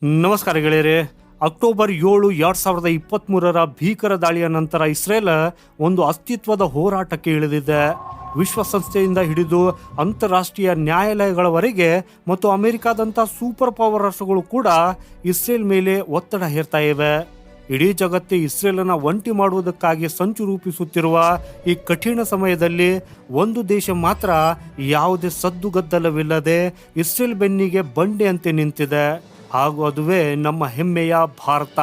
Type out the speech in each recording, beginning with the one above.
ನಮಸ್ಕಾರ ಗೆಳೆಯರೆ. ಅಕ್ಟೋಬರ್ 7, 2023 ಭೀಕರ ದಾಳಿಯ ನಂತರ ಇಸ್ರೇಲ್ ಒಂದು ಅಸ್ತಿತ್ವದ ಹೋರಾಟಕ್ಕೆ ಇಳಿದಿದೆ. ವಿಶ್ವಸಂಸ್ಥೆಯಿಂದ ಹಿಡಿದು ಅಂತಾರಾಷ್ಟ್ರೀಯ ನ್ಯಾಯಾಲಯಗಳವರೆಗೆ ಮತ್ತು ಅಮೆರಿಕಾದಂಥ ಸೂಪರ್ ಪವರ್ ರಾಷ್ಟ್ರಗಳು ಕೂಡ ಇಸ್ರೇಲ್ ಮೇಲೆ ಒತ್ತಡ ಹೇರ್ತಾ ಇವೆ. ಇಡೀ ಜಗತ್ತೇ ಇಸ್ರೇಲನ್ನು ಒಂಟಿ ಮಾಡುವುದಕ್ಕಾಗಿ ಸಂಚು ರೂಪಿಸುತ್ತಿರುವ ಈ ಕಠಿಣ ಸಮಯದಲ್ಲಿ ಒಂದು ದೇಶ ಮಾತ್ರ ಯಾವುದೇ ಸದ್ದುಗದ್ದಲವಿಲ್ಲದೆ ಇಸ್ರೇಲ್ ಬೆನ್ನಿಗೆ ಬಂಡೆಯಂತೆ ನಿಂತಿದೆ. ಹಾಗೂ ಅದುವೇ ನಮ್ಮ ಹೆಮ್ಮೆಯ ಭಾರತ.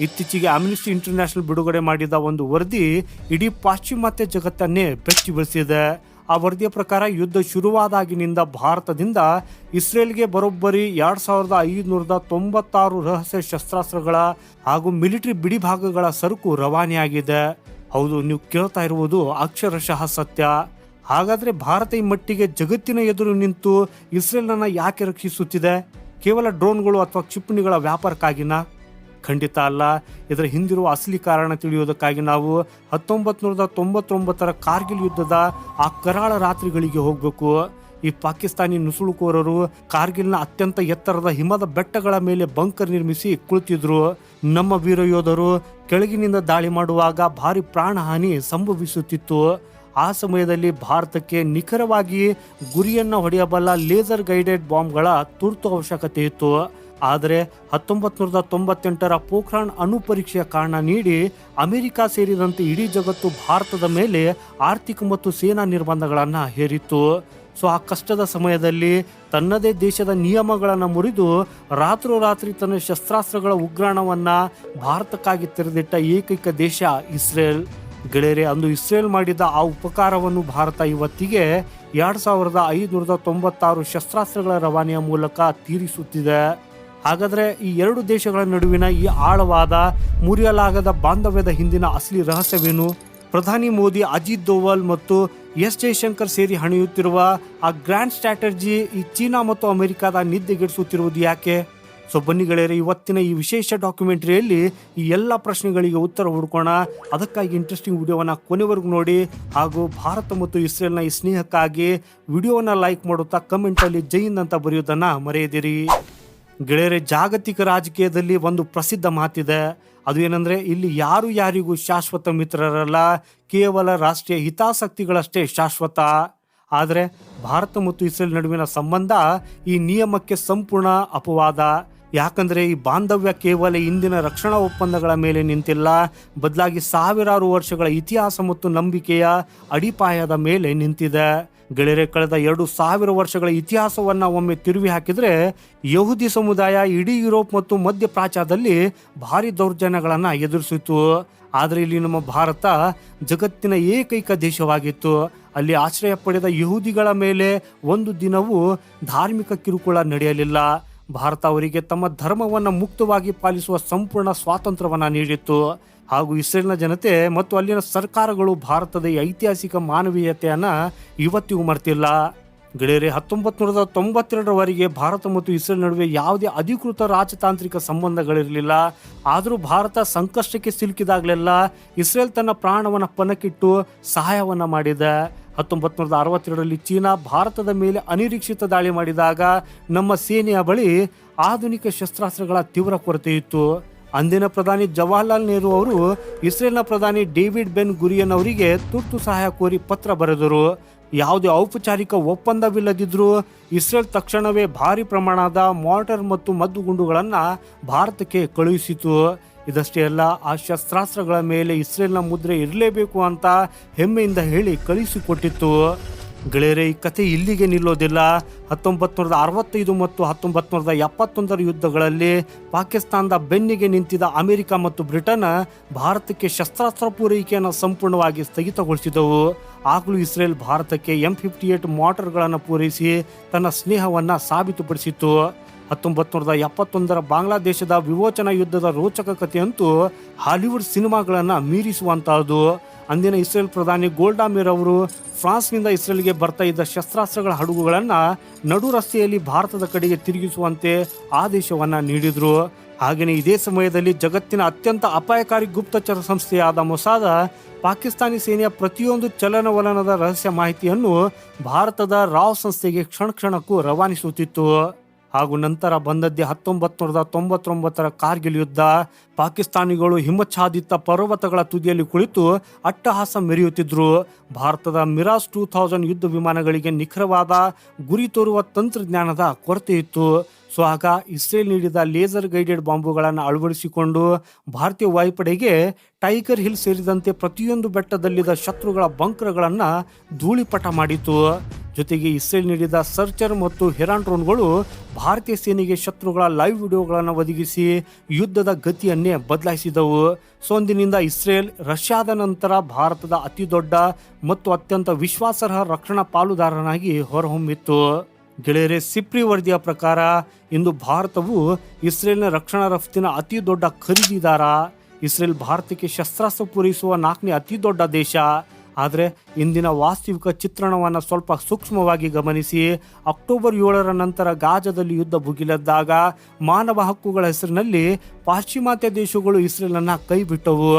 ಇತ್ತೀಚೆಗೆ ಆಮ್ನೆಸ್ಟಿ ಇಂಟರ್ನ್ಯಾಷನಲ್ ಬಿಡುಗಡೆ ಮಾಡಿದ ಒಂದು ವರದಿ ಇಡೀ ಪಾಶ್ಚಿಮಾತ್ಯ ಜಗತ್ತನ್ನೇ ಬೆಚ್ಚಿ ಬೀಳಿಸಿದೆ. ಆ ವರದಿಯ ಪ್ರಕಾರ ಯುದ್ಧ ಶುರುವಾದಾಗಿನಿಂದ ಭಾರತದಿಂದ ಇಸ್ರೇಲ್ಗೆ ಬರೋಬ್ಬರಿ 2596 ರಹಸ್ಯ ಶಸ್ತ್ರಾಸ್ತ್ರಗಳ ಹಾಗೂ ಮಿಲಿಟರಿ ಬಿಡಿಭಾಗಗಳ ಸರಕು ರವಾನೆಯಾಗಿದೆ. ಹೌದು, ನೀವು ಕೇಳ್ತಾ ಇರುವುದು ಅಕ್ಷರಶಃ ಸತ್ಯ. ಹಾಗಾದ್ರೆ ಭಾರತ ಈ ಮಟ್ಟಿಗೆ ಜಗತ್ತಿನ ಎದುರು ನಿಂತು ಇಸ್ರೇಲ್ನನ್ನ ಯಾಕೆ ರಕ್ಷಿಸುತ್ತಿದೆ? ಕೇವಲ ಡ್ರೋನ್ಗಳು ಅಥವಾ ಕ್ಷಿಪಣಿಗಳ ವ್ಯಾಪಾರಕ್ಕಾಗಿನ? ಖಂಡಿತ ಅಲ್ಲ. ಇದರ ಹಿಂದಿರುವ ಅಸಲಿ ಕಾರಣ ತಿಳಿಯೋದಕ್ಕಾಗಿ ನಾವು 1999 ಕಾರ್ಗಿಲ್ ಯುದ್ಧದ ಆ ಕರಾಳ ರಾತ್ರಿಗಳಿಗೆ ಹೋಗಬೇಕು. ಈ ಪಾಕಿಸ್ತಾನಿ ನುಸುಳುಕೋರರು ಕಾರ್ಗಿಲ್ನ ಅತ್ಯಂತ ಎತ್ತರದ ಹಿಮದ ಬೆಟ್ಟಗಳ ಮೇಲೆ ಬಂಕರ್ ನಿರ್ಮಿಸಿ ಕುಳಿತಿದ್ರು. ನಮ್ಮ ವೀರ ಯೋಧರು ಕೆಳಗಿನಿಂದ ದಾಳಿ ಮಾಡುವಾಗ ಭಾರಿ ಪ್ರಾಣಹಾನಿ ಸಂಭವಿಸುತ್ತಿತ್ತು. ಆ ಸಮಯದಲ್ಲಿ ಭಾರತಕ್ಕೆ ನಿಖರವಾಗಿ ಗುರಿಯನ್ನ ಹೊಡೆಯಬಲ್ಲ ಲೇಸರ್ ಗೈಡೆಡ್ ಬಾಂಬ್ಗಳ ತುರ್ತು ಅವಶ್ಯಕತೆ ಇತ್ತು. ಆದರೆ 1998 ಪೋಖ್ರಾನ್ ಅಣು ಪರೀಕ್ಷೆಯ ಕಾರಣ ನೀಡಿ ಅಮೆರಿಕ ಸೇರಿದಂತೆ ಇಡೀ ಜಗತ್ತು ಭಾರತದ ಮೇಲೆ ಆರ್ಥಿಕ ಮತ್ತು ಸೇನಾ ನಿರ್ಬಂಧಗಳನ್ನು ಹೇರಿತ್ತು. ಸೊ ಆ ಕಷ್ಟದ ಸಮಯದಲ್ಲಿ ತನ್ನದೇ ದೇಶದ ನಿಯಮಗಳನ್ನು ಮುರಿದು ರಾತ್ರೋರಾತ್ರಿ ತನ್ನ ಶಸ್ತ್ರಾಸ್ತ್ರಗಳ ಉಗ್ರಾಣವನ್ನ ಭಾರತಕ್ಕಾಗಿ ತೆರೆದಿಟ್ಟ ಏಕೈಕ ದೇಶ ಇಸ್ರೇಲ್. ಗೆಳೆಯರೆ, ಅಂದು ಇಸ್ರೇಲ್ ಮಾಡಿದ ಆ ಉಪಕಾರವನ್ನು ಭಾರತ ಇವತ್ತಿಗೆ 2596 ಶಸ್ತ್ರಾಸ್ತ್ರಗಳ ರವಾನೆಯ ಮೂಲಕ ತೀರಿಸುತ್ತಿದೆ. ಹಾಗಾದ್ರೆ ಈ ಎರಡು ದೇಶಗಳ ನಡುವಿನ ಈ ಆಳವಾದ ಮುರಿಯಲಾಗದ ಬಾಂಧವ್ಯದ ಹಿಂದಿನ ಅಸಲಿ ರಹಸ್ಯವೇನು? ಪ್ರಧಾನಿ ಮೋದಿ, ಅಜಿತ್ ದೋವಲ್ ಮತ್ತು ಎಸ್ ಜಯಶಂಕರ್ ಸೇರಿ ಹಣಿಯುತ್ತಿರುವ ಆ ಗ್ರ್ಯಾಂಡ್ ಸ್ಟ್ರಾಟಜಿ ಈ ಚೀನಾ ಮತ್ತು ಅಮೆರಿಕದ ನಿದ್ದೆಗೆಡಿಸುತ್ತಿರುವುದು ಯಾಕೆ? ಸೊ ಬನ್ನಿ ಗೆಳೆಯರೆ, ಇವತ್ತಿನ ಈ ವಿಶೇಷ ಡಾಕ್ಯುಮೆಂಟರಿಯಲ್ಲಿ ಈ ಎಲ್ಲ ಪ್ರಶ್ನೆಗಳಿಗೆ ಉತ್ತರ ಹುಡ್ಕೋಣ. ಅದಕ್ಕಾಗಿ ಇಂಟ್ರೆಸ್ಟಿಂಗ್ ವಿಡಿಯೋವನ್ನು ಕೊನೆವರೆಗೂ ನೋಡಿ. ಹಾಗೂ ಭಾರತ ಮತ್ತು ಇಸ್ರೇಲ್ನ ಈ ಸ್ನೇಹಕ್ಕಾಗಿ ವಿಡಿಯೋನ ಲೈಕ್ ಮಾಡುತ್ತಾ ಕಮೆಂಟಲ್ಲಿ ಜೈ ಹಿಂದ್ ಅಂತ ಬರೆಯೋದನ್ನು ಮರೆಯದಿರಿ. ಗೆಳೆಯರೆ, ಜಾಗತಿಕ ರಾಜಕೀಯದಲ್ಲಿ ಒಂದು ಪ್ರಸಿದ್ಧ ಮಾತಿದೆ. ಅದು ಏನಂದರೆ, ಇಲ್ಲಿ ಯಾರಿಗೂ ಶಾಶ್ವತ ಮಿತ್ರರಲ್ಲ, ಕೇವಲ ರಾಷ್ಟ್ರೀಯ ಹಿತಾಸಕ್ತಿಗಳಷ್ಟೇ ಶಾಶ್ವತ. ಆದರೆ ಭಾರತ ಮತ್ತು ಇಸ್ರೇಲ್ ನಡುವಿನ ಸಂಬಂಧ ಈ ನಿಯಮಕ್ಕೆ ಸಂಪೂರ್ಣ ಅಪವಾದ. ಯಾಕಂದರೆ ಈ ಬಾಂಧವ್ಯ ಕೇವಲ ಇಂದಿನ ರಕ್ಷಣಾ ಒಪ್ಪಂದಗಳ ಮೇಲೆ ನಿಂತಿಲ್ಲ, ಬದಲಾಗಿ ಸಾವಿರಾರು ವರ್ಷಗಳ ಇತಿಹಾಸ ಮತ್ತು ನಂಬಿಕೆಯ ಅಡಿಪಾಯದ ಮೇಲೆ ನಿಂತಿದೆ. ಗೆಳೆಯರೆ, ಕಳೆದ 2000 ವರ್ಷಗಳ ಇತಿಹಾಸವನ್ನು ಒಮ್ಮೆ ತಿರುವಿ ಹಾಕಿದರೆ ಯಹೂದಿ ಸಮುದಾಯ ಇಡೀ ಯುರೋಪ್ ಮತ್ತು ಮಧ್ಯಪ್ರಾಚ್ಯದಲ್ಲಿ ಭಾರಿ ದೌರ್ಜನ್ಯಗಳನ್ನು ಎದುರಿಸಿತು. ಆದರೆ ಇಲ್ಲಿ ನಮ್ಮ ಭಾರತ ಜಗತ್ತಿನ ಏಕೈಕ ದೇಶವಾಗಿತ್ತು. ಅಲ್ಲಿ ಆಶ್ರಯ ಪಡೆದ ಯಹೂದಿಗಳ ಮೇಲೆ ಒಂದು ದಿನವೂ ಧಾರ್ಮಿಕ ಕಿರುಕುಳ ನಡೆಯಲಿಲ್ಲ. ಭಾರತ ಅವರಿಗೆ ತಮ್ಮ ಧರ್ಮವನ್ನು ಮುಕ್ತವಾಗಿ ಪಾಲಿಸುವ ಸಂಪೂರ್ಣ ಸ್ವಾತಂತ್ರ್ಯವನ್ನು ನೀಡಿತ್ತು. ಹಾಗೂ ಇಸ್ರೇಲ್ನ ಜನತೆ ಮತ್ತು ಅಲ್ಲಿನ ಸರ್ಕಾರಗಳು ಭಾರತದ ಐತಿಹಾಸಿಕ ಮಾನವೀಯತೆಯನ್ನು ಇವತ್ತಿಗೂ ಮರ್ತಿಲ್ಲ. ಗೆಳೆಯರೆ, 1992 ಭಾರತ ಮತ್ತು ಇಸ್ರೇಲ್ ನಡುವೆ ಯಾವುದೇ ಅಧಿಕೃತ ರಾಜತಾಂತ್ರಿಕ ಸಂಬಂಧಗಳಿರಲಿಲ್ಲ. ಆದರೂ ಭಾರತ ಸಂಕಷ್ಟಕ್ಕೆ ಸಿಲುಕಿದಾಗಲೆಲ್ಲ ಇಸ್ರೇಲ್ ತನ್ನ ಪ್ರಾಣವನ್ನು ಪಣಕ್ಕಿಟ್ಟು ಸಹಾಯವನ್ನು ಮಾಡಿದೆ. 1962 ಚೀನಾ ಭಾರತದ ಮೇಲೆ ಅನಿರೀಕ್ಷಿತ ದಾಳಿ ಮಾಡಿದಾಗ ನಮ್ಮ ಸೇನೆಯ ಬಳಿ ಆಧುನಿಕ ಶಸ್ತ್ರಾಸ್ತ್ರಗಳ ತೀವ್ರ ಕೊರತೆ ಇತ್ತು. ಅಂದಿನ ಪ್ರಧಾನಿ ಜವಾಹರ್ಲಾಲ್ ನೆಹರು ಅವರು ಇಸ್ರೇಲ್ನ ಪ್ರಧಾನಿ ಡೇವಿಡ್ ಬೆನ್ ಗುರಿಯನ್ ಅವರಿಗೆ ತುರ್ತು ಸಹಾಯ ಕೋರಿ ಪತ್ರ ಬರೆದರು. ಯಾವುದೇ ಔಪಚಾರಿಕ ಒಪ್ಪಂದವಿಲ್ಲದಿದ್ದರೂ ಇಸ್ರೇಲ್ ತಕ್ಷಣವೇ ಭಾರಿ ಪ್ರಮಾಣದ ಮಾರ್ಟರ್ ಮತ್ತು ಮದ್ದುಗುಂಡುಗಳನ್ನು ಭಾರತಕ್ಕೆ ಕಳುಹಿಸಿತು. ಇದಷ್ಟೇ ಅಲ್ಲ, ಆ ಶಸ್ತ್ರಾಸ್ತ್ರಗಳ ಮೇಲೆ ಇಸ್ರೇಲ್ನ ಮುದ್ರೆ ಇರಲೇಬೇಕು ಅಂತ ಹೆಮ್ಮೆಯಿಂದ ಹೇಳಿ ಕಳಿಸಿಕೊಟ್ಟಿತ್ತು. ಗೆಳೆಯರೆ, ಈ ಕಥೆ ಇಲ್ಲಿಗೆ ನಿಲ್ಲೋದಿಲ್ಲ. 1965 ಮತ್ತು 1971 ಯುದ್ಧಗಳಲ್ಲಿ ಪಾಕಿಸ್ತಾನದ ಬೆನ್ನಿಗೆ ನಿಂತಿದ್ದ ಅಮೆರಿಕ ಮತ್ತು ಬ್ರಿಟನ್ ಭಾರತಕ್ಕೆ ಶಸ್ತ್ರಾಸ್ತ್ರ ಪೂರೈಕೆಯನ್ನು ಸಂಪೂರ್ಣವಾಗಿ ಸ್ಥಗಿತಗೊಳಿಸಿದವು. ಆಗಲೂ ಇಸ್ರೇಲ್ ಭಾರತಕ್ಕೆ M58 ಮಾರ್ಟರ್ಗಳನ್ನು ಪೂರೈಸಿ ತನ್ನ ಸ್ನೇಹವನ್ನು ಸಾಬೀತುಪಡಿಸಿತು. 1971 ಬಾಂಗ್ಲಾದೇಶದ ವಿಮೋಚನಾ ಯುದ್ಧದ ರೋಚಕ ಕಥೆಯಂತೂ ಹಾಲಿವುಡ್ ಸಿನಿಮಾಗಳನ್ನು ಮೀರಿಸುವಂತಹದ್ದು. ಅಂದಿನ ಇಸ್ರೇಲ್ ಪ್ರಧಾನಿ ಗೋಲ್ಡಾ ಮೇರ್ ಅವರು ಫ್ರಾನ್ಸ್ನಿಂದ ಇಸ್ರೇಲ್ಗೆ ಬರ್ತಾ ಇದ್ದ ಶಸ್ತ್ರಾಸ್ತ್ರಗಳ ಹಡಗುಗಳನ್ನು ನಡು ರಸ್ತೆಯಲ್ಲಿ ಭಾರತದ ಕಡೆಗೆ ತಿರುಗಿಸುವಂತೆ ಆದೇಶವನ್ನು ನೀಡಿದರು. ಹಾಗೆಯೇ ಇದೇ ಸಮಯದಲ್ಲಿ ಜಗತ್ತಿನ ಅತ್ಯಂತ ಅಪಾಯಕಾರಿ ಗುಪ್ತಚರ ಸಂಸ್ಥೆಯಾದ ಮೊಸಾದ ಪಾಕಿಸ್ತಾನಿ ಸೇನೆಯ ಪ್ರತಿಯೊಂದು ಚಲನವಲನದ ರಹಸ್ಯ ಮಾಹಿತಿಯನ್ನು ಭಾರತದ ರಾವ್ ಸಂಸ್ಥೆಗೆ ಕ್ಷಣಕ್ಕೂ ರವಾನಿಸುತ್ತಿತ್ತು. ಹಾಗೂ ನಂತರ ಬಂದದ್ದೇ 1999 ಕಾರ್ಗಿಲ್ ಯುದ್ಧ. ಪಾಕಿಸ್ತಾನಿಗಳು ಹಿಮಚ್ಛಾದಿತ ಪರ್ವತಗಳ ತುದಿಯಲ್ಲಿ ಕುಳಿತು ಅಟ್ಟಹಾಸ ಮೆರೆಯುತ್ತಿದ್ರು. ಭಾರತದ ಮಿರಾಜ್ 2000 ಯುದ್ಧ ವಿಮಾನಗಳಿಗೆ ನಿಖರವಾದ ಗುರಿ ತೋರುವ ತಂತ್ರಜ್ಞಾನದ ಕೊರತೆ ಇತ್ತು. ಸೊ ಆಗ ಇಸ್ರೇಲ್ ನೀಡಿದ ಲೇಸರ್ ಗೈಡೆಡ್ ಬಾಂಬುಗಳನ್ನು ಅಳವಡಿಸಿಕೊಂಡು ಭಾರತೀಯ ವಾಯುಪಡೆಗೆ ಟೈಗರ್ ಹಿಲ್ ಸೇರಿದಂತೆ ಪ್ರತಿಯೊಂದು ಬೆಟ್ಟದಲ್ಲಿದ್ದ ಶತ್ರುಗಳ ಬಂಕರ್ಗಳನ್ನು ಧೂಳಿಪಟ ಮಾಡಿತು. ಜೊತೆಗೆ ಇಸ್ರೇಲ್ ನೀಡಿದ ಸರ್ಚರ್ ಮತ್ತು ಹೆರಾನ್ ಡ್ರೋನ್ಗಳು ಭಾರತೀಯ ಸೇನೆಗೆ ಶತ್ರುಗಳ ಲೈವ್ ವಿಡಿಯೋಗಳನ್ನು ಒದಗಿಸಿ ಯುದ್ಧದ ಗತಿಯನ್ನೇ ಬದಲಾಯಿಸಿದವು. ಸೊ ಅಂದಿನಿಂದ ಇಸ್ರೇಲ್ ರಷ್ಯಾದ ನಂತರ ಭಾರತದ ಅತಿ ದೊಡ್ಡ ಮತ್ತು ಅತ್ಯಂತ ವಿಶ್ವಾಸಾರ್ಹ ರಕ್ಷಣಾ ಪಾಲುದಾರನಾಗಿ ಹೊರಹೊಮ್ಮಿತ್ತು. ಗೆಳೆಯರೆ, ಸಿಪ್ರಿ ವರದಿಯ ಪ್ರಕಾರ ಇಂದು ಭಾರತವು ಇಸ್ರೇಲ್ನ ರಕ್ಷಣಾ ರಫ್ತಿನ ಅತಿ ದೊಡ್ಡ ಖರೀದಿದಾರ. ಇಸ್ರೇಲ್ ಭಾರತಕ್ಕೆ ಶಸ್ತ್ರಾಸ್ತ್ರ ಪೂರೈಸುವ 4ನೇ ಅತಿ ದೊಡ್ಡ ದೇಶ. ಆದರೆ ಇಂದಿನ ವಾಸ್ತವಿಕ ಚಿತ್ರಣವನ್ನು ಸ್ವಲ್ಪ ಸೂಕ್ಷ್ಮವಾಗಿ ಗಮನಿಸಿ. ಅಕ್ಟೋಬರ್ 7ರ ನಂತರ ಗಾಜಾದಲ್ಲಿ ಯುದ್ಧ ಭುಗಿಲೆದ್ದಾಗ ಮಾನವ ಹಕ್ಕುಗಳ ಹೆಸರಿನಲ್ಲಿ ಪಾಶ್ಚಿಮಾತ್ಯ ದೇಶಗಳು ಇಸ್ರೇಲನ್ನು ಕೈ ಬಿಟ್ಟವು.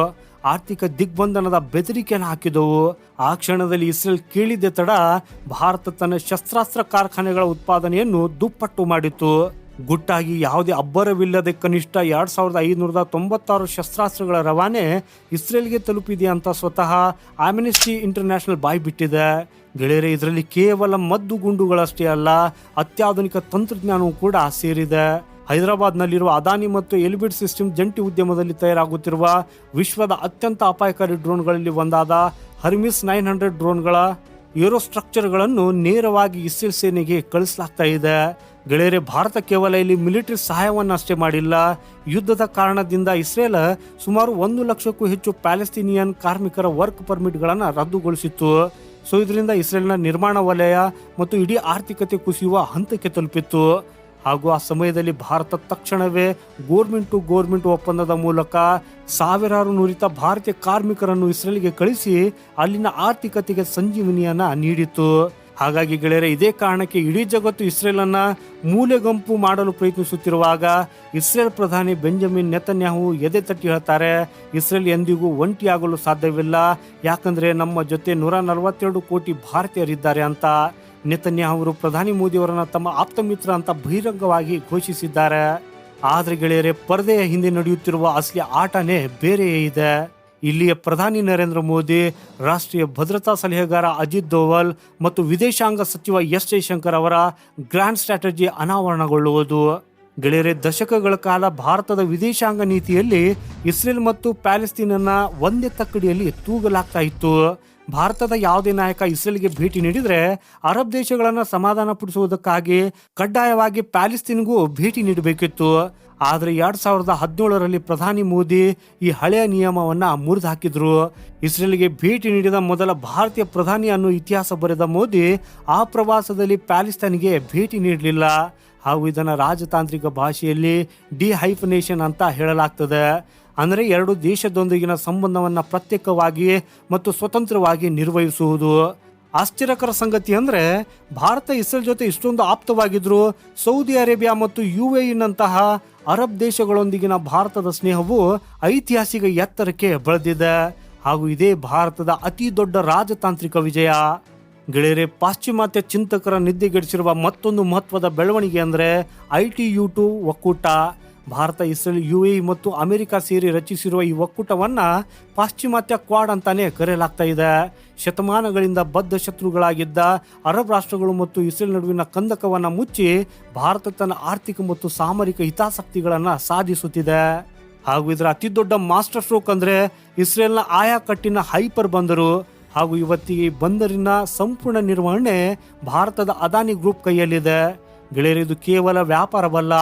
ಆರ್ಥಿಕ ದಿಗ್ಬಂಧನದ ಬೆದರಿಕೆಯನ್ನು ಹಾಕಿದವು. ಆ ಕ್ಷಣದಲ್ಲಿ ಇಸ್ರೇಲ್ ಕೇಳಿದ್ದೆ ತಡ ಭಾರತ ತನ್ನ ಶಸ್ತ್ರಾಸ್ತ್ರ ಕಾರ್ಖಾನೆಗಳ ಉತ್ಪಾದನೆಯನ್ನು ದುಪ್ಪಟ್ಟು ಮಾಡಿತು. ಗುಟ್ಟಾಗಿ ಯಾವುದೇ ಅಬ್ಬರವಿಲ್ಲದೆ ಕನಿಷ್ಠ 2596 ಶಸ್ತ್ರಾಸ್ತ್ರಗಳ ರವಾನೆ ಇಸ್ರೇಲ್ಗೆ ತಲುಪಿದೆ ಅಂತ ಸ್ವತಃ ಆಮ್ನೆಸ್ಟಿ ಇಂಟರ್ನ್ಯಾಷನಲ್ ಬಾಯ್ಬಿಟ್ಟಿದೆ. ಗೆಳೆಯರೆ, ಇದರಲ್ಲಿ ಕೇವಲ ಮದ್ದು ಗುಂಡುಗಳಷ್ಟೇ ಅಲ್ಲ, ಅತ್ಯಾಧುನಿಕ ತಂತ್ರಜ್ಞಾನವೂ ಕೂಡ ಸೇರಿದೆ. ಹೈದರಾಬಾದ್ನಲ್ಲಿರುವ ಅದಾನಿ ಮತ್ತು ಎಲಿಬಿಟ್ ಸಿಸ್ಟಮ್ ಜಂಟಿ ಉದ್ಯಮದಲ್ಲಿ ತಯಾರಾಗುತ್ತಿರುವ ವಿಶ್ವದ ಅತ್ಯಂತ ಅಪಾಯಕಾರಿ ಡ್ರೋನ್ಗಳಲ್ಲಿ ಒಂದಾದ ಹರ್ಮಿಸ್ 900 ಡ್ರೋನ್ಗಳ ಏರೋಸ್ಟ್ರಕ್ಚರ್ಗಳನ್ನು ನೇರವಾಗಿ ಇಸ್ರೇಲ್ ಸೇನೆಗೆ ಕಳಿಸಲಾಗ್ತಾ ಇದೆ. ಗೆಳೆಯರೆ, ಭಾರತ ಕೇವಲ ಇಲ್ಲಿ ಮಿಲಿಟರಿ ಸಹಾಯವನ್ನು ಅಷ್ಟೇ ಮಾಡಿಲ್ಲ. ಯುದ್ಧದ ಕಾರಣದಿಂದ ಇಸ್ರೇಲ್ ಸುಮಾರು 1 ಲಕ್ಷಕ್ಕೂ ಹೆಚ್ಚು ಪ್ಯಾಲೆಸ್ತೀನಿಯನ್ ಕಾರ್ಮಿಕರ ವರ್ಕ್ ಪರ್ಮಿಟ್ಗಳನ್ನು ರದ್ದುಗೊಳಿಸಿತ್ತು. ಸೊ ಇದರಿಂದ ಇಸ್ರೇಲ್ನ ನಿರ್ಮಾಣ ವಲಯ ಮತ್ತು ಇಡೀ ಆರ್ಥಿಕತೆ ಕುಸಿಯುವ ಹಂತಕ್ಕೆ ತಲುಪಿತ್ತು. ಹಾಗೂ ಆ ಸಮಯದಲ್ಲಿ ಭಾರತ ತಕ್ಷಣವೇ ಗೋರ್ಮೆಂಟ್ ಟು ಗೋರ್ಮೆಂಟ್ ಒಪ್ಪಂದದ ಮೂಲಕ ಸಾವಿರಾರು ನುರಿತ ಭಾರತೀಯ ಕಾರ್ಮಿಕರನ್ನು ಇಸ್ರೇಲ್ಗೆ ಕಳಿಸಿ ಅಲ್ಲಿನ ಆರ್ಥಿಕತೆಗೆ ಸಂಜೀವನಿಯನ್ನ ನೀಡಿತು. ಹಾಗಾಗಿ ಗೆಳೆಯರೆ, ಇದೇ ಕಾರಣಕ್ಕೆ ಇಡೀ ಜಗತ್ತು ಇಸ್ರೇಲನ್ನು ಮೂಲೆಗಂಪು ಮಾಡಲು ಪ್ರಯತ್ನಿಸುತ್ತಿರುವಾಗ ಇಸ್ರೇಲ್ ಪ್ರಧಾನಿ ಬೆಂಜಮಿನ್ ನೆತನ್ಯಾಹು ಎದೆ ತಟ್ಟಿ ಹೇಳ್ತಾರೆ, ಇಸ್ರೇಲ್ ಎಂದಿಗೂ ಒಂಟಿಯಾಗಲು ಸಾಧ್ಯವಿಲ್ಲ, ಯಾಕಂದ್ರೆ ನಮ್ಮ ಜೊತೆ 142 ಕೋಟಿ ಭಾರತೀಯರಿದ್ದಾರೆ ಅಂತ. ನೆತನ್ಯಾಹು ಅವರು ಪ್ರಧಾನಿ ಮೋದಿಯವರನ್ನ ತಮ್ಮ ಆಪ್ತ ಮಿತ್ರ ಅಂತ ಬಹಿರಂಗವಾಗಿ ಘೋಷಿಸಿದ್ದಾರೆ. ಆದ್ರೆ ಗೆಳೆಯರೆ, ಪರದೆಯ ಹಿಂದೆ ನಡೆಯುತ್ತಿರುವ ಅಸಲಿ ಆಟನೇ ಬೇರೆಯೇ ಇದೆ. ಇಲ್ಲಿಯ ಪ್ರಧಾನಿ ನರೇಂದ್ರ ಮೋದಿ, ರಾಷ್ಟ್ರೀಯ ಭದ್ರತಾ ಸಲಹೆಗಾರ ಅಜಿತ್ ದೋವಲ್ ಮತ್ತು ವಿದೇಶಾಂಗ ಸಚಿವ ಎಸ್ ಜೈಶಂಕರ್ ಅವರ ಗ್ರ್ಯಾಂಡ್ ಸ್ಟ್ರಾಟಜಿ ಅನಾವರಣಗೊಳ್ಳುವುದು. ಗೆಳೆಯರೆ, ದಶಕಗಳ ಕಾಲ ಭಾರತದ ವಿದೇಶಾಂಗ ನೀತಿಯಲ್ಲಿ ಇಸ್ರೇಲ್ ಮತ್ತು ಪ್ಯಾಲೆಸ್ತೀನನ್ನ ಒಂದೇ ತಕ್ಕಡಿಯಲ್ಲಿ ತೂಗಲಾಗ್ತಾ ಇತ್ತು. ಭಾರತದ ಯಾವುದೇ ನಾಯಕ ಇಸ್ರೇಲ್ಗೆ ಭೇಟಿ ನೀಡಿದ್ರೆ ಅರಬ್ ದೇಶಗಳನ್ನು ಸಮಾಧಾನ ಪಡಿಸುವುದಕ್ಕಾಗಿ ಕಡ್ಡಾಯವಾಗಿ ಪ್ಯಾಲೆಸ್ತೀನ್ಗೂ ಭೇಟಿ ನೀಡಬೇಕಿತ್ತು. ಆದರೆ 2017ರಲ್ಲಿ ಪ್ರಧಾನಿ ಮೋದಿ ಈ ಹಳೆಯ ನಿಯಮವನ್ನ ಮುರಿದು ಹಾಕಿದ್ರು. ಇಸ್ರೇಲ್ಗೆ ಭೇಟಿ ನೀಡಿದ ಮೊದಲ ಭಾರತೀಯ ಪ್ರಧಾನಿ ಅನ್ನೋ ಇತಿಹಾಸ ಬರೆದ ಮೋದಿ ಆ ಪ್ರವಾಸದಲ್ಲಿ ಪ್ಯಾಲೆಸ್ತೈನ್ಗೆ ಭೇಟಿ ನೀಡಲಿಲ್ಲ. ಹಾಗೂ ಇದನ್ನು ರಾಜತಾಂತ್ರಿಕ ಭಾಷೆಯಲ್ಲಿ ಡಿಹೈಫನೇಷನ್ ಅಂತ ಹೇಳಲಾಗ್ತದೆ. ಅಂದರೆ ಎರಡು ದೇಶದೊಂದಿಗಿನ ಸಂಬಂಧವನ್ನು ಪ್ರತ್ಯೇಕವಾಗಿ ಮತ್ತು ಸ್ವತಂತ್ರವಾಗಿ ನಿರ್ವಹಿಸುವುದು. ಆಶ್ಚರ್ಯಕರ ಸಂಗತಿ ಅಂದರೆ ಭಾರತ ಇಸ್ರೇಲ್ ಜೊತೆ ಇಷ್ಟೊಂದು ಆಪ್ತವಾಗಿದ್ರು ಸೌದಿ ಅರೇಬಿಯಾ ಮತ್ತು UAE-ನಂತಹ ಅರಬ್ ದೇಶಗಳೊಂದಿಗಿನ ಭಾರತದ ಸ್ನೇಹವು ಐತಿಹಾಸಿಕ ಎತ್ತರಕ್ಕೆ ಬೆಳೆದಿದೆ. ಹಾಗೂ ಇದೇ ಭಾರತದ ಅತಿ ದೊಡ್ಡ ರಾಜತಾಂತ್ರಿಕ ವಿಜಯ. ಗೆಳೆಯರೆ, ಪಾಶ್ಚಿಮಾತ್ಯ ಚಿಂತಕರ ನಿದ್ದೆಗೆಡಿಸಿರುವ ಮತ್ತೊಂದು ಮಹತ್ವದ ಬೆಳವಣಿಗೆ ಅಂದರೆ ITU2 ಒಕ್ಕೂಟ. ಭಾರತ, ಇಸ್ರೇಲ್, UAE ಮತ್ತು ಅಮೆರಿಕ ಸೇರಿ ರಚಿಸಿರುವ ಈ ಒಕ್ಕೂಟವನ್ನು ಪಾಶ್ಚಿಮಾತ್ಯ ಕ್ವಾಡ್ ಅಂತಾನೆ ಕರೆಯಲಾಗ್ತಾ ಇದೆ. ಶತಮಾನಗಳಿಂದ ಬದ್ಧ ಶತ್ರುಗಳಾಗಿದ್ದ ಅರಬ್ ರಾಷ್ಟ್ರಗಳು ಮತ್ತು ಇಸ್ರೇಲ್ ನಡುವಿನ ಕಂದಕವನ್ನು ಮುಚ್ಚಿ ಭಾರತ ತನ್ನ ಆರ್ಥಿಕ ಮತ್ತು ಸಾಮರಿಕ ಹಿತಾಸಕ್ತಿಗಳನ್ನು ಸಾಧಿಸುತ್ತಿದೆ. ಹಾಗೂ ಇದರ ಅತಿ ದೊಡ್ಡ ಮಾಸ್ಟರ್ ಸ್ಟ್ರೋಕ್ ಅಂದರೆ ಇಸ್ರೇಲ್ನ ಆಯಾಕಟ್ಟಿನ ಹೈಪರ್ ಬಂದರು. ಹಾಗೂ ಇವತ್ತಿಗೆ ಬಂದರಿನ ಸಂಪೂರ್ಣ ನಿರ್ವಹಣೆ ಭಾರತದ ಅದಾನಿ ಗ್ರೂಪ್ ಕೈಯಲ್ಲಿದೆ. ಗೆಳೆಯರು, ಇದು ಕೇವಲ ವ್ಯಾಪಾರವಲ್ಲ.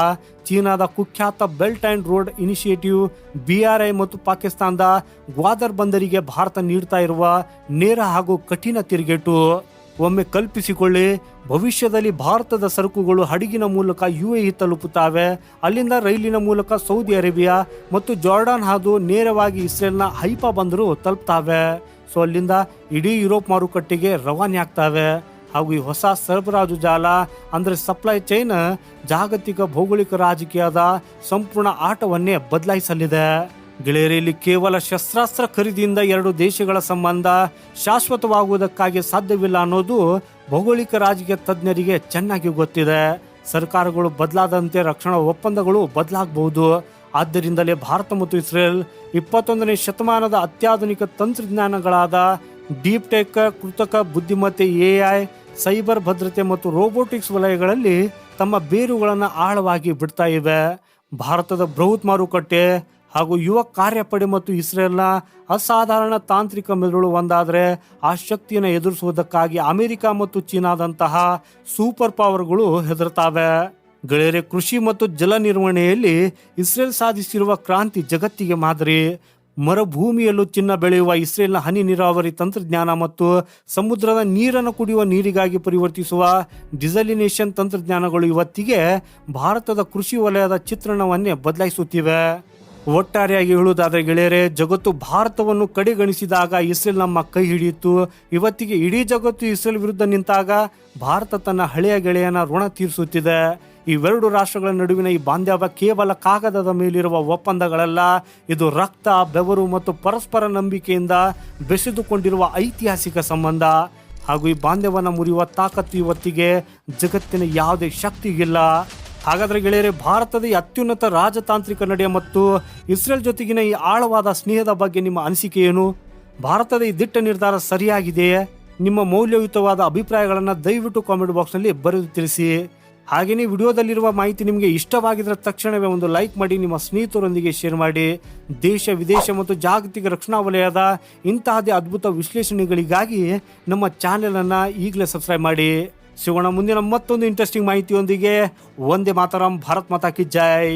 ಚೀನಾದ ಕುಖ್ಯಾತ belt and road initiative BRI ಮತ್ತು ಪಾಕಿಸ್ತಾನದ ಗ್ವಾದರ್ ಬಂದರಿಗೆ ಭಾರತ ನೀಡ್ತಾ ಇರುವ ನೇರ ಹಾಗೂ ಕಠಿಣ ತಿರುಗೇಟು. ಒಮ್ಮೆ ಕಲ್ಪಿಸಿಕೊಳ್ಳಿ, ಭವಿಷ್ಯದಲ್ಲಿ ಭಾರತದ ಸರಕುಗಳು ಹಡಗಿನ ಮೂಲಕ UAE ತಲುಪುತ್ತವೆ. ಅಲ್ಲಿಂದ ರೈಲಿನ ಮೂಲಕ ಸೌದಿ ಅರೇಬಿಯಾ ಮತ್ತು ಜಾರ್ಡಾನ್ ಹಾದು ನೇರವಾಗಿ ಇಸ್ರೇಲ್ನ ಹೈಫಾ ಬಂದರು ತಲುಪ್ತಾವೆ. ಸೊ ಅಲ್ಲಿಂದ ಇಡೀ ಯುರೋಪ್ ಮಾರುಕಟ್ಟೆಗೆ ರವಾನೆ ಆಗ್ತವೆ. ಹಾಗೂ ಈ ಹೊಸ ಸರಬರಾಜು ಜಾಲ ಅಂದರೆ ಸಪ್ಲೈ ಚೈನ್ ಜಾಗತಿಕ ಭೌಗೋಳಿಕ ರಾಜಕೀಯದ ಸಂಪೂರ್ಣ ಆಟವನ್ನೇ ಬದಲಾಯಿಸಲಿದೆ. ಗೆಳೆಯರಲ್ಲಿ, ಕೇವಲ ಶಸ್ತ್ರಾಸ್ತ್ರ ಖರೀದಿಯಿಂದ ಎರಡು ದೇಶಗಳ ಸಂಬಂಧ ಶಾಶ್ವತವಾಗುವುದಕ್ಕಾಗಿ ಸಾಧ್ಯವಿಲ್ಲ ಅನ್ನೋದು ಭೌಗೋಳಿಕ ರಾಜಕೀಯ ತಜ್ಞರಿಗೆ ಚೆನ್ನಾಗಿ ಗೊತ್ತಿದೆ. ಸರ್ಕಾರಗಳು ಬದಲಾದಂತೆ ರಕ್ಷಣಾ ಒಪ್ಪಂದಗಳು ಬದಲಾಗಬಹುದು. ಆದ್ದರಿಂದಲೇ ಭಾರತ ಮತ್ತು ಇಸ್ರೇಲ್ 21ನೇ ಶತಮಾನದ ಅತ್ಯಾಧುನಿಕ ತಂತ್ರಜ್ಞಾನಗಳಾದ ಡೀಪ್ ಟೆಕ್, ಕೃತಕ ಬುದ್ಧಿಮತ್ತೆ, AI, ಸೈಬರ್ ಭದ್ರತೆ ಮತ್ತು ರೋಬೋಟಿಕ್ಸ್ ವಲಯಗಳಲ್ಲಿ ತಮ್ಮ ಬೇರುಗಳನ್ನು ಆಳವಾಗಿ ಬಿಡ್ತಾ ಇವೆ. ಭಾರತದ ಬೃಹತ್ ಮಾರುಕಟ್ಟೆ ಹಾಗೂ ಯುವ ಕಾರ್ಯಪಡೆ ಮತ್ತು ಇಸ್ರೇಲ್ನ ಅಸಾಧಾರಣ ತಾಂತ್ರಿಕ ಮೆದುಳು ಒಂದಾದರೆ ಆ ಶಕ್ತಿಯನ್ನು ಎದುರಿಸುವುದಕ್ಕಾಗಿ ಅಮೆರಿಕ ಮತ್ತು ಚೀನಾದಂತಹ ಸೂಪರ್ ಪವರ್ಗಳು ಹೆದರ್ತಾವೆ. ಗೆಳೆಯರೆ, ಕೃಷಿ ಮತ್ತು ಜಲ ನಿರ್ವಹಣೆಯಲ್ಲಿ ಇಸ್ರೇಲ್ ಸಾಧಿಸಿರುವ ಕ್ರಾಂತಿ ಜಗತ್ತಿಗೆ ಮಾದರಿ. ಮರುಭೂಮಿಯಲ್ಲೂ ಚಿನ್ನ ಬೆಳೆಯುವ ಇಸ್ರೇಲ್ನ ಹನಿ ನೀರಾವರಿ ತಂತ್ರಜ್ಞಾನ ಮತ್ತು ಸಮುದ್ರದ ನೀರನ್ನು ಕುಡಿಯುವ ನೀರಿಗಾಗಿ ಪರಿವರ್ತಿಸುವ ಡಿಸಲಿನೇಷನ್ ತಂತ್ರಜ್ಞಾನಗಳು ಇವತ್ತಿಗೆ ಭಾರತದ ಕೃಷಿ ವಲಯದ ಚಿತ್ರಣವನ್ನೇ ಬದಲಾಯಿಸುತ್ತಿವೆ. ಒಟ್ಟಾರೆಯಾಗಿ ಹೇಳುವುದಾದರೆ ಗೆಳೆಯರೆ, ಜಗತ್ತು ಭಾರತವನ್ನು ಕಡೆಗಣಿಸಿದಾಗ ಇಸ್ರೇಲ್ ನಮ್ಮ ಕೈ ಹಿಡಿಯಿತು. ಇವತ್ತಿಗೆ ಇಡೀ ಜಗತ್ತು ಇಸ್ರೇಲ್ ವಿರುದ್ಧ ನಿಂತಾಗ ಭಾರತ ತನ್ನ ಹಳೆಯ ಗೆಳೆಯನ ಋಣ ತೀರಿಸುತ್ತಿದೆ. ಇವೆರಡು ರಾಷ್ಟ್ರಗಳ ನಡುವಿನ ಈ ಬಾಂಧವ್ಯ ಕೇವಲ ಕಾಗದದ ಮೇಲಿರುವ ಒಪ್ಪಂದಗಳಲ್ಲ, ಇದು ರಕ್ತ, ಬೆವರು ಮತ್ತು ಪರಸ್ಪರ ನಂಬಿಕೆಯಿಂದ ಬೆಸೆದುಕೊಂಡಿರುವ ಐತಿಹಾಸಿಕ ಸಂಬಂಧ. ಹಾಗೂ ಈ ಬಾಂಧವ್ಯವನ್ನು ಮುರಿಯುವ ತಾಕತ್ತು ಇವತ್ತಿಗೆ ಜಗತ್ತಿನ ಯಾವುದೇ ಶಕ್ತಿಗಿಲ್ಲ. ಹಾಗಾದರೆ ಗೆಳೆಯರೆ, ಭಾರತದ ಈ ಅತ್ಯುನ್ನತ ರಾಜತಾಂತ್ರಿಕ ನಡೆ ಮತ್ತು ಇಸ್ರೇಲ್ ಜೊತೆಗಿನ ಈ ಆಳವಾದ ಸ್ನೇಹದ ಬಗ್ಗೆ ನಿಮ್ಮ ಅನಿಸಿಕೆ ಏನು? ಭಾರತದ ಈ ದಿಟ್ಟ ನಿರ್ಧಾರ ಸರಿಯಾಗಿದೆಯೇ? ನಿಮ್ಮ ಮೌಲ್ಯಯುತವಾದ ಅಭಿಪ್ರಾಯಗಳನ್ನು ದಯವಿಟ್ಟು ಕಾಮೆಂಟ್ ಬಾಕ್ಸ್ನಲ್ಲಿ ಬರೆದು ತಿಳಿಸಿ. ಹಾಗೆಯೇ ವಿಡಿಯೋದಲ್ಲಿರುವ ಮಾಹಿತಿ ನಿಮಗೆ ಇಷ್ಟವಾಗಿದ್ದರೆ ತಕ್ಷಣವೇ ಒಂದು ಲೈಕ್ ಮಾಡಿ, ನಿಮ್ಮ ಸ್ನೇಹಿತರೊಂದಿಗೆ ಶೇರ್ ಮಾಡಿ. ದೇಶ, ವಿದೇಶ ಮತ್ತು ಜಾಗತಿಕ ರಕ್ಷಣಾ ವಲಯದ ಇಂತಹದೇ ಅದ್ಭುತ ವಿಶ್ಲೇಷಣೆಗಳಿಗಾಗಿ ನಮ್ಮ ಚಾನೆಲನ್ನು ಈಗಲೇ ಸಬ್ಸ್ಕ್ರೈಬ್ ಮಾಡಿ. ಸಿಗೋಣ ಮುಂದಿನ ಮತ್ತೊಂದು ಇಂಟ್ರೆಸ್ಟಿಂಗ್ ಮಾಹಿತಿಯೊಂದಿಗೆ. ವಂದೇ ಮಾತರಂ. ಭಾರತ್ ಮಾತಾ ಕಿ ಜೈ.